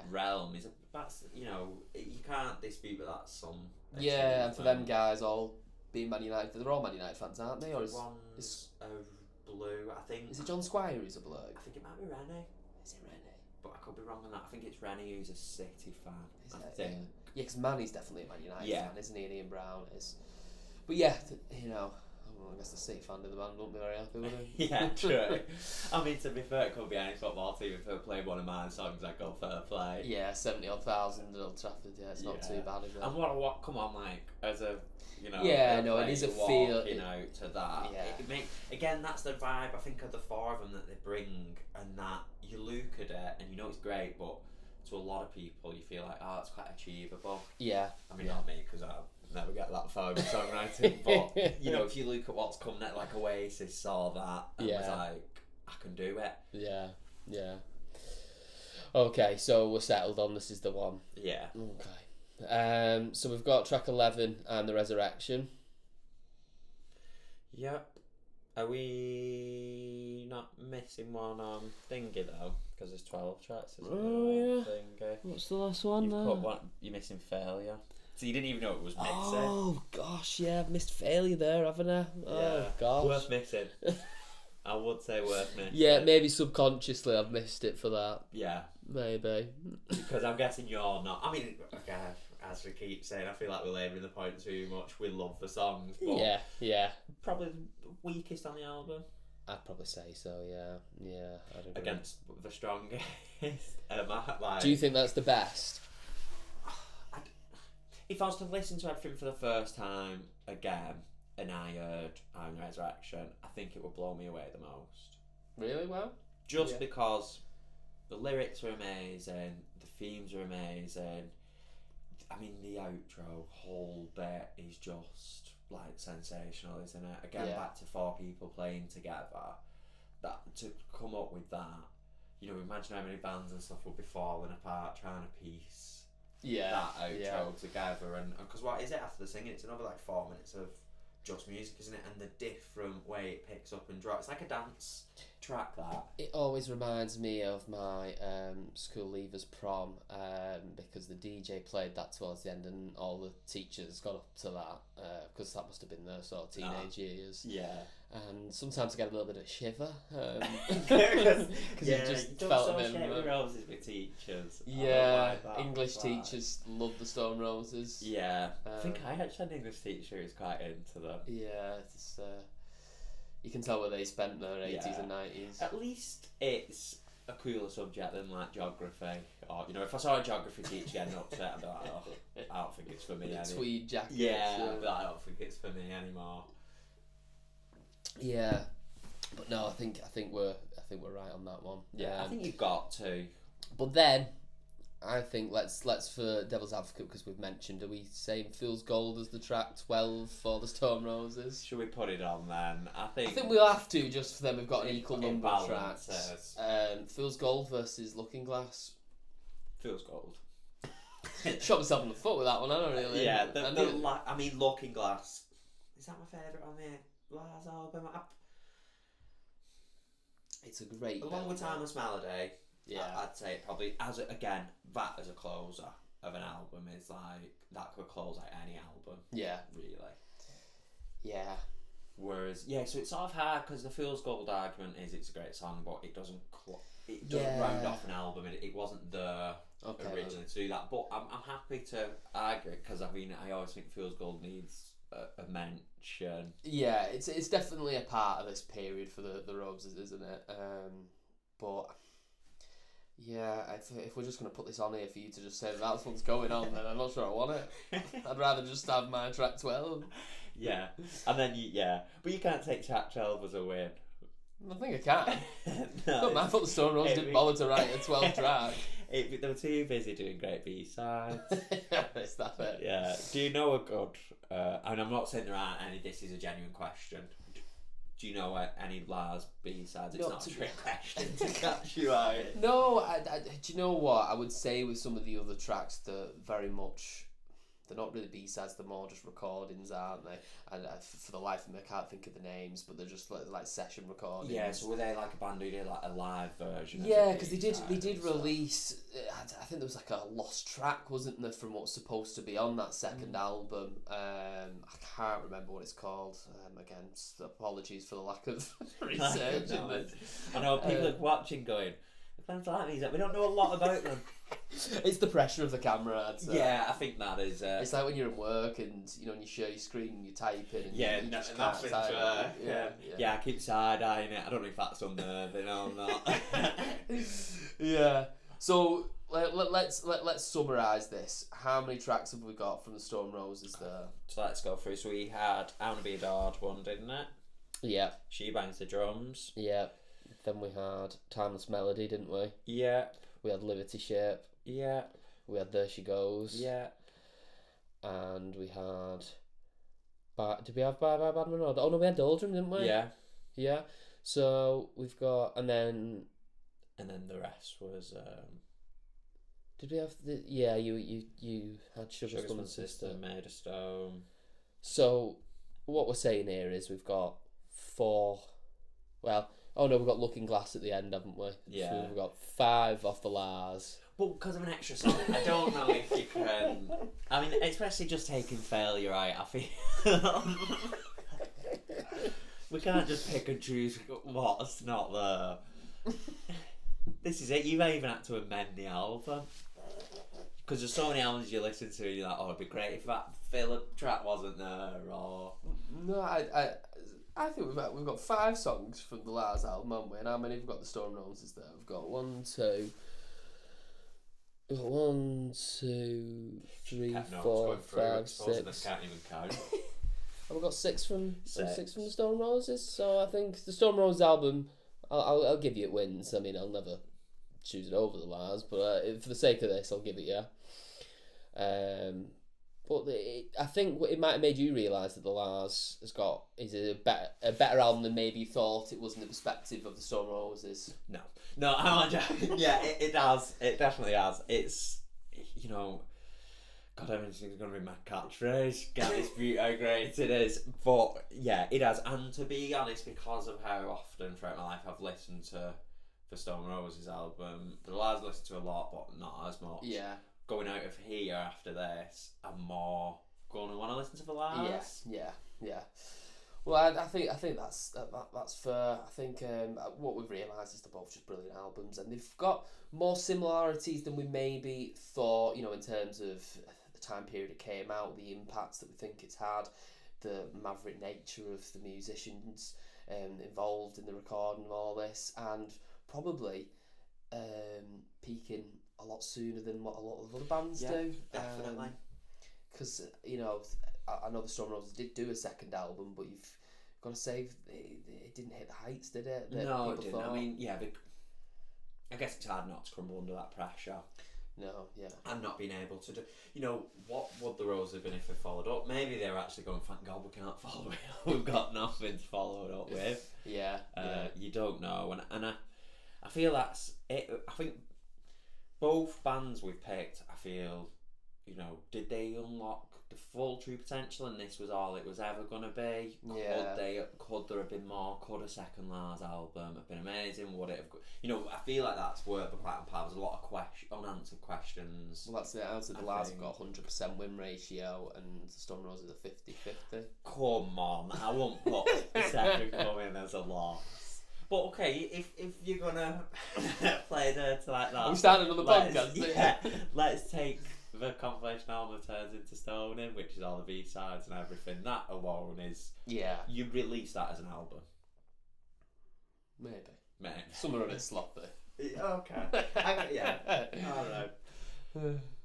[SPEAKER 2] realm that's, you know, you can't dispute that that's some.
[SPEAKER 1] Yeah, and for them guys all being Man United, they're all Man United fans, aren't they? Or
[SPEAKER 2] is blue, I think.
[SPEAKER 1] Is it John Squire who's a blue?
[SPEAKER 2] I think it might be Rennie.
[SPEAKER 1] Is it Rennie?
[SPEAKER 2] But I could be wrong on that. I think it's Rennie who's a City fan. I think.
[SPEAKER 1] Yeah, because Manny's definitely a Man United fan, isn't he? And Ian Brown is. But yeah, you know, I guess the City fan of the band won't be very happy with him.
[SPEAKER 2] Yeah, true. I mean, to be fair, it could be any football team if they play one of my songs. I go fair play.
[SPEAKER 1] Yeah, 70,000 at Old Trafford. Yeah, it's not too bad, is it?
[SPEAKER 2] And what? Come on, like as a. You know,
[SPEAKER 1] it is a feel.
[SPEAKER 2] Out to that. Yeah. Again, that's the vibe I think of the 4 of them that they bring, and that you look at it and you know it's great, but to a lot of people you feel like, oh, it's quite achievable.
[SPEAKER 1] Yeah.
[SPEAKER 2] I mean, not me because I never get that far with songwriting, but you know, if you look at what's come next, like Oasis saw that and was like, I can do it.
[SPEAKER 1] Yeah. Yeah. Okay, so we're settled on This Is The One.
[SPEAKER 2] Yeah.
[SPEAKER 1] Okay. So we've got track 11 and The Resurrection.
[SPEAKER 2] Yep. Are we not missing one on Thingy though? Because there's 12 tracks.
[SPEAKER 1] Oh yeah. What's the last one?
[SPEAKER 2] You've put one. You're missing Failure. So you didn't even know it was missing.
[SPEAKER 1] Oh gosh, yeah, I've missed Failure there, haven't I? Oh gosh.
[SPEAKER 2] Worth missing. I would say worth missing.
[SPEAKER 1] Yeah, maybe subconsciously I've missed it for that.
[SPEAKER 2] Yeah.
[SPEAKER 1] Maybe.
[SPEAKER 2] Because I'm guessing you're not. I mean, okay, as we keep saying, I feel like we're labouring the point too much. We love the songs, but
[SPEAKER 1] yeah.
[SPEAKER 2] Probably the weakest on the album.
[SPEAKER 1] I'd probably say so. Yeah. I'd agree.
[SPEAKER 2] Against the strongest.
[SPEAKER 1] Do you think that's the best?
[SPEAKER 2] If I was to listen to everything for the first time again, and I heard I'm the Resurrection, I think it would blow me away the most.
[SPEAKER 1] Really? Well,
[SPEAKER 2] just because the lyrics are amazing, the themes are amazing. I mean, the outro whole bit is just like sensational, isn't it? Again, back to 4 people playing together. That to come up with that, you know, imagine how many bands and stuff would be falling apart trying to piece that outro together. And because what is it after the singing? It's another like 4 minutes of just music, isn't it? And the different way it picks up and drops, it's like a dance track that.
[SPEAKER 1] It always reminds me of my school leavers prom because the DJ played that towards the end and all the teachers got up to that because that must have been their sort of teenage years.
[SPEAKER 2] Yeah.
[SPEAKER 1] And sometimes I get a little bit of a shiver
[SPEAKER 2] Because
[SPEAKER 1] you just
[SPEAKER 2] you don't
[SPEAKER 1] felt a
[SPEAKER 2] associate
[SPEAKER 1] bit
[SPEAKER 2] with roses with teachers. I don't
[SPEAKER 1] yeah,
[SPEAKER 2] like that.
[SPEAKER 1] English
[SPEAKER 2] Right.
[SPEAKER 1] teachers love the Stone Roses.
[SPEAKER 2] Yeah, I think
[SPEAKER 1] Um,
[SPEAKER 2] I actually had an English teacher who's quite into them.
[SPEAKER 1] Yeah, it's you can tell where they spent their 80s and 90s.
[SPEAKER 2] At least it's a cooler subject than like geography, or if I saw a geography teacher getting upset, I'd be like, oh, I don't think it's for me
[SPEAKER 1] The
[SPEAKER 2] anymore.
[SPEAKER 1] tweed jackets.
[SPEAKER 2] Yeah, I'd be like, I don't think it's for me anymore.
[SPEAKER 1] Yeah, but no, I think we're right on that one.
[SPEAKER 2] Yeah, I think you've got to.
[SPEAKER 1] But then, I think let's for devil's advocate, because we've mentioned, are we saying Fool's Gold as the track 12 for the Stone Roses?
[SPEAKER 2] Should we put it on then? I think
[SPEAKER 1] we'll have to, just for them. We've got an equal
[SPEAKER 2] it
[SPEAKER 1] number of tracks.
[SPEAKER 2] balances.
[SPEAKER 1] Fool's Gold versus Looking Glass.
[SPEAKER 2] Fool's Gold.
[SPEAKER 1] Shot myself in the foot with that one, I don't really.
[SPEAKER 2] Yeah,
[SPEAKER 1] I
[SPEAKER 2] mean, Looking Glass. Is that my favourite on the last album?
[SPEAKER 1] It's a great.
[SPEAKER 2] Along with Timeless Melody,
[SPEAKER 1] Yeah.
[SPEAKER 2] I'd say it probably as a closer of an album is like that could close like any album.
[SPEAKER 1] Yeah.
[SPEAKER 2] Really.
[SPEAKER 1] Yeah.
[SPEAKER 2] Whereas so it's sort of hard because the Fool's Gold argument is it's a great song, but it doesn't
[SPEAKER 1] Yeah.
[SPEAKER 2] round off an album. It wasn't there originally to do that. But I'm happy to argue it because I always think Fool's Gold needs a mention.
[SPEAKER 1] Yeah, it's definitely a part of this period for the Roses, isn't it? But yeah, if we're just going to put this on here for you to just say that's what's going on, then I'm not sure I want it. I'd rather just have my track 12.
[SPEAKER 2] Yeah, and then but you can't take track 12 as a win.
[SPEAKER 1] I think I can.
[SPEAKER 2] No,
[SPEAKER 1] I thought the Stone Roses didn't bother to write a 12 track.
[SPEAKER 2] They were too busy doing great B-sides.
[SPEAKER 1] Is that it?
[SPEAKER 2] Yeah. Do you know a good... and I'm not saying there aren't any, this is a genuine question. Do you know any Lars B-sides? It's not a trick question to catch you out.
[SPEAKER 1] No, do you know what? I would say with some of the other tracks, they're very much... They're not really B-sides, they're more just recordings, aren't they? And for the life of me, I can't think of the names, but they're just like session recordings.
[SPEAKER 2] Yeah, so were they like a band who did like a live version?
[SPEAKER 1] Yeah, because they did release. I think there was like a lost track, wasn't there, from what's supposed to be on that second album. I can't remember what it's called. Again, apologies for the lack of research.
[SPEAKER 2] I know people are watching going, bands like these, we don't know a lot about them.
[SPEAKER 1] It's the pressure of the camera, I'd say.
[SPEAKER 2] Yeah, I think that is.
[SPEAKER 1] It's like when you're in work and when you share your screen and you're typing. And you just
[SPEAKER 2] that's
[SPEAKER 1] can't type.
[SPEAKER 2] Yeah, I keep side-eyeing it. I don't know if that's unnerving or not.
[SPEAKER 1] Yeah. So let's summarise this. How many tracks have we got from the Stone Roses there?
[SPEAKER 2] So let's go through. So we had I Wanna Be Adored one, didn't it?
[SPEAKER 1] Yeah.
[SPEAKER 2] She Bangs the Drums.
[SPEAKER 1] Yeah. Then we had Timeless Melody, didn't we?
[SPEAKER 2] Yeah.
[SPEAKER 1] We had Liberty Shape.
[SPEAKER 2] Yeah.
[SPEAKER 1] We had There She Goes.
[SPEAKER 2] Yeah.
[SPEAKER 1] And we had... Did we have Bye Bye Badman Road? Oh no, we had Doldrum, didn't we?
[SPEAKER 2] Yeah.
[SPEAKER 1] Yeah. So we've got... And then
[SPEAKER 2] the rest was...
[SPEAKER 1] Did we have the... Yeah, you had Sugar
[SPEAKER 2] Sugar
[SPEAKER 1] Plum Sister.
[SPEAKER 2] Made of Stone.
[SPEAKER 1] So what we're saying here is we've got 4... Well... Oh no, we've got Looking Glass at the end, haven't we?
[SPEAKER 2] Yeah.
[SPEAKER 1] So we've got 5 off the Lars.
[SPEAKER 2] Well, because of an extra song, I don't know if you can... I mean, especially just taking Failure Right, I feel... We can't just pick and choose what's not there. This is it, you may even have to amend the album. Because there's so many albums you listen to and you're like, oh, it'd be great if that filler track wasn't there, or...
[SPEAKER 1] No, I think we've got 5 songs from the Lars album, haven't we? And how many have we got the Stone Roses there? We've got 1, 2... We've got 1, 2, 3, 4, 5, 6.
[SPEAKER 2] I can't even count.
[SPEAKER 1] Have we got 6 from
[SPEAKER 2] 6
[SPEAKER 1] from the Stone Roses? So I think the Stone Roses album, I'll give you it wins. I mean, I'll never choose it over the Lars, but for the sake of this, I'll give it But I think it might have made you realise that the Lars is a better album than maybe you thought it was in the perspective of the Stone Roses.
[SPEAKER 2] No, I'm not joking. Yeah, it has. It definitely has. It's, God, I mean, it's going to be my catchphrase. Get this beauty how great it is. But yeah, it has. And to be honest, because of how often throughout my life I've listened to the Stone Roses album, the Lars listened to a lot, but not as much.
[SPEAKER 1] Yeah.
[SPEAKER 2] Going out of here after this, I'm more going to want to listen to the Lars.
[SPEAKER 1] Yeah. Well, I think that's fair. I think what we've realised is they're both just brilliant albums, and they've got more similarities than we maybe thought. You know, in terms of the time period it came out, the impacts that we think it's had, the maverick nature of the musicians involved in the recording of all this, and probably peaking a lot sooner than what a lot of other bands do.
[SPEAKER 2] Definitely.
[SPEAKER 1] Because you know, I know the Stone Roses did do a second album, but you've got to say it didn't hit the heights, did it?
[SPEAKER 2] No, it didn't. Thought? I mean, yeah, I guess it's hard not to crumble under that pressure.
[SPEAKER 1] No, yeah.
[SPEAKER 2] And not being able to do... You know, what would the Roses have been if they followed up? Maybe they were actually going, thank God we can't follow it up. We've got nothing to follow it up with.
[SPEAKER 1] Yeah.
[SPEAKER 2] You don't know. And I feel that's it. I think both bands we've picked, I feel, you know, did they unlock the full true potential and this was all it was ever going to be? Could there have been more? Could a second Lars album have been amazing? Would it have... You know, I feel like that's where the Platinum Pal. There's a lot of unanswered questions.
[SPEAKER 1] Well, that's it. I would say the Lars have got 100% win ratio and the Stone Roses are 50-50.
[SPEAKER 2] Come on, I won't put the second come in as a loss. But okay, if you're gonna play dirty like that,
[SPEAKER 1] I'm starting another podcast.
[SPEAKER 2] Yeah, let's take the compilation album turns into Stoning, which is all the B-sides and everything. That alone is...
[SPEAKER 1] Yeah.
[SPEAKER 2] You release that as an album.
[SPEAKER 1] Maybe. Some are a bit sloppy.
[SPEAKER 2] Okay. Yeah. Alright.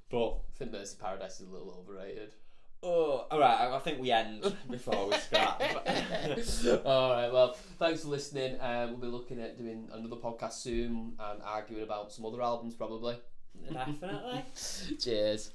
[SPEAKER 2] But...
[SPEAKER 1] I think Mercy Paradise is a little overrated.
[SPEAKER 2] Oh, alright, I think we end before we scrap.
[SPEAKER 1] Alright, well, thanks for listening. We'll be looking at doing another podcast soon and arguing about some other albums probably.
[SPEAKER 2] Definitely.
[SPEAKER 1] Cheers.